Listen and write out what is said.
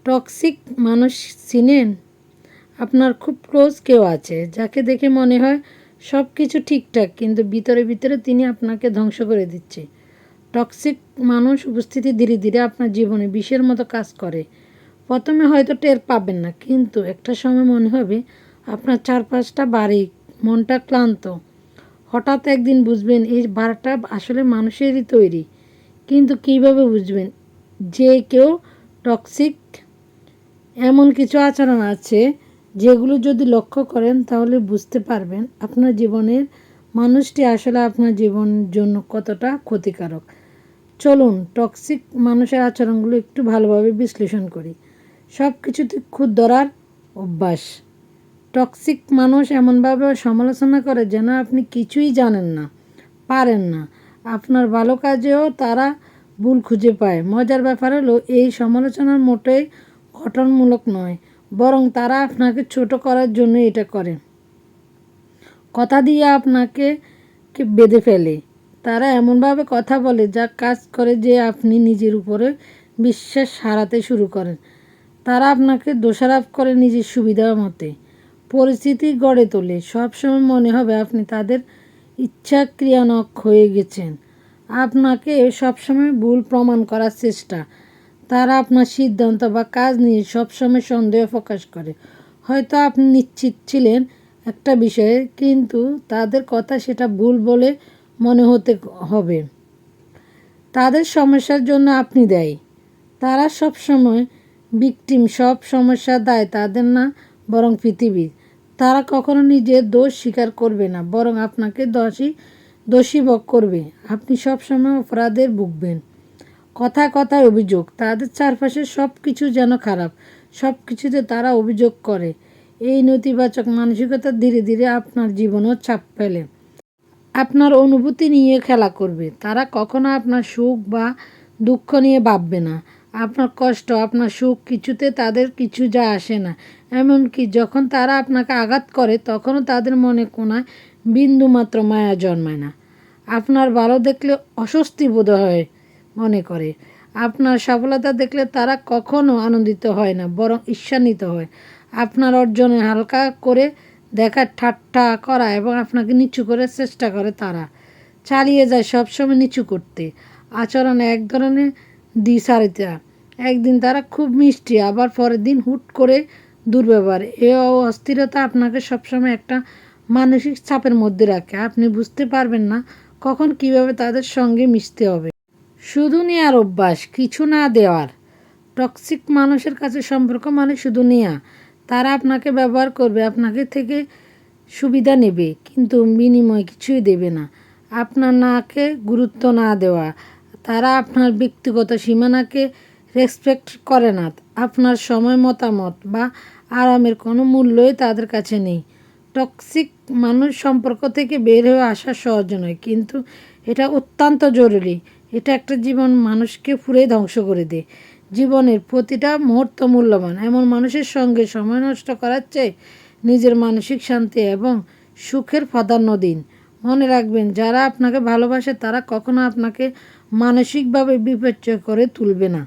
Toxic মানুষ চিনেন? আপনার খুব ক্লোজ কেউ আছে যাকে দেখে মনে হয় সব কিছু ঠিকঠাক, কিন্তু ভিতরে ভিতরে তিনি আপনাকে ধ্বংস করে দিচ্ছে। টক্সিক মানুষ উপস্থিতি ধীরে ধীরে আপনার জীবনে বিষের মতো কাজ করে। প্রথমে হয়তো টের পাবেন না, কিন্তু একটা সময় মনে হবে আপনার চারপাশটা বাড়ি, মনটা ক্লান্ত। হঠাৎ একদিন বুঝবেন এই ভাড়াটা আসলে মানুষেরই তৈরি। কিন্তু কীভাবে বুঝবেন যে কেউ টক্সিক? এমন কিছু আচরণ আছে যেগুলো যদি লক্ষ্য করেন তাহলে বুঝতে পারবেন আপনার জীবনের মানুষটি আসলে আপনার জীবনের জন্য কতটা ক্ষতিকারক। চলুন টক্সিক মানুষের আচরণগুলো একটু ভালোভাবে বিশ্লেষণ করি। সব কিছুতে খুঁত ধরার অভ্যাস। টক্সিক মানুষ এমনভাবে সমালোচনা করে যেন আপনি কিছুই জানেন না, পারেন না। আপনার ভালো কাজেও তারা ভুল খুঁজে পায়। মজার ব্যাপার হলো এই সমালোচনার মোটেই গঠনমূলক নয়, বরং তারা আপনাকে ছোট করার জন্য এটা করে। কথা দিয়ে আপনাকে বেঁধে ফেলে। তারা এমনভাবে কথা বলে যা কাজ করে যে আপনি নিজের উপরে বিশ্বাস হারাতে শুরু করেন। তারা আপনাকে দোষারোপ করে নিজের সুবিধা মতে। পরিস্থিতি গড়ে তোলে। সবসময় মনে হবে আপনি তাদের ইচ্ছাক্রিয়ানক হয়ে গেছেন। আপনাকে সবসময় ভুল প্রমাণ করার চেষ্টা। তারা আপনার সিদ্ধান্ত বা কাজ নিয়ে সবসময় সন্দেহ প্রকাশ করে। হয়তো আপনি নিশ্চিত ছিলেন একটা বিষয়ে, কিন্তু তাদের কথা সেটা ভুল বলে মনে হতে হবে। তাদের সমস্যার জন্য আপনি দায়ী। তারা সবসময় ভিকটিম, সব সমস্যার দায় তাদের না, বরং পৃথিবীর। তারা কখনো নিজের দোষ স্বীকার করবে না, বরং আপনাকে দোষী করবে। আপনি সবসময় অপরাধের ভুগবেন। কথায় কথায় অভিযোগ। তাদের চারপাশে সব কিছু যেন খারাপ, সব কিছুতে তারা অভিযোগ করে। এই নেতিবাচক মানসিকতা ধীরে ধীরে আপনার জীবনেও ছাপ ফেলে। আপনার অনুভূতি নিয়ে খেলা করবে। তারা কখনো আপনার সুখ বা দুঃখ নিয়ে ভাববে না। আপনার কষ্ট, আপনার সুখ কিছুতে তাদের কিছু যায় আসে না। এমনকি যখন তারা আপনাকে আঘাত করে তখনও তাদের মনে কোনায় বিন্দুমাত্র মায়া জন্মায় না। আপনার ভালো দেখলে অস্বস্তি বোধ হয় মনে করে। আপনার সফলতা দেখলে তারা কখনো আনন্দিত হয় না, বরং ঈর্ষান্বিত হয়। আপনার অর্জনে হালকা করে দেখার ঠাট্টা করা এবং আপনাকে নিচু করার চেষ্টা করে। তারা চালিয়ে যায় সবসময় নিচু করতে। আচরণে এক ধরনের দ্বিচারিতা। একদিন তারা খুব মিষ্টি, আবার পরের দিন হুট করে দুর্ব্যবহার। এ অস্থিরতা আপনাকে সবসময় একটা মানসিক চাপের মধ্যে রাখে। আপনি বুঝতে পারবেন না কখন কিভাবে তাদের সঙ্গে মিশতে হবে। শুধু নেওয়ার অভ্যাস, কিছু না দেওয়ার। টক্সিক মানুষের কাছে সম্পর্ক মানে শুধু নেওয়া। তারা আপনাকে ব্যবহার করবে, আপনাকে থেকে সুবিধা নেবে, কিন্তু বিনিময়ে কিছুই দেবে না। আপনার নাকে গুরুত্ব না দেওয়া। তারা আপনার ব্যক্তিগত সীমানাকে রেসপেক্ট করে না। আপনার সময়, মতামত বা আরামের কোনো মূল্যই তাদের কাছে নেই। টক্সিক মানুষ সম্পর্ক থেকে বের হয়ে আসা সহজ নয়, কিন্তু এটা অত্যন্ত জরুরি। এটা একটা জীবন মানুষকে পুরোই ধ্বংস করে দেয়। জীবনের প্রতিটা মুহূর্ত মূল্যবান। এমন মানুষের সঙ্গে সময় নষ্ট করার চেয়ে নিজের মানসিক শান্তি এবং সুখের প্রাধান্য দিন। মনে রাখবেন, যারা আপনাকে ভালোবাসে তারা কখনো আপনাকে মানসিকভাবে বিপর্যয় করে তুলবে না।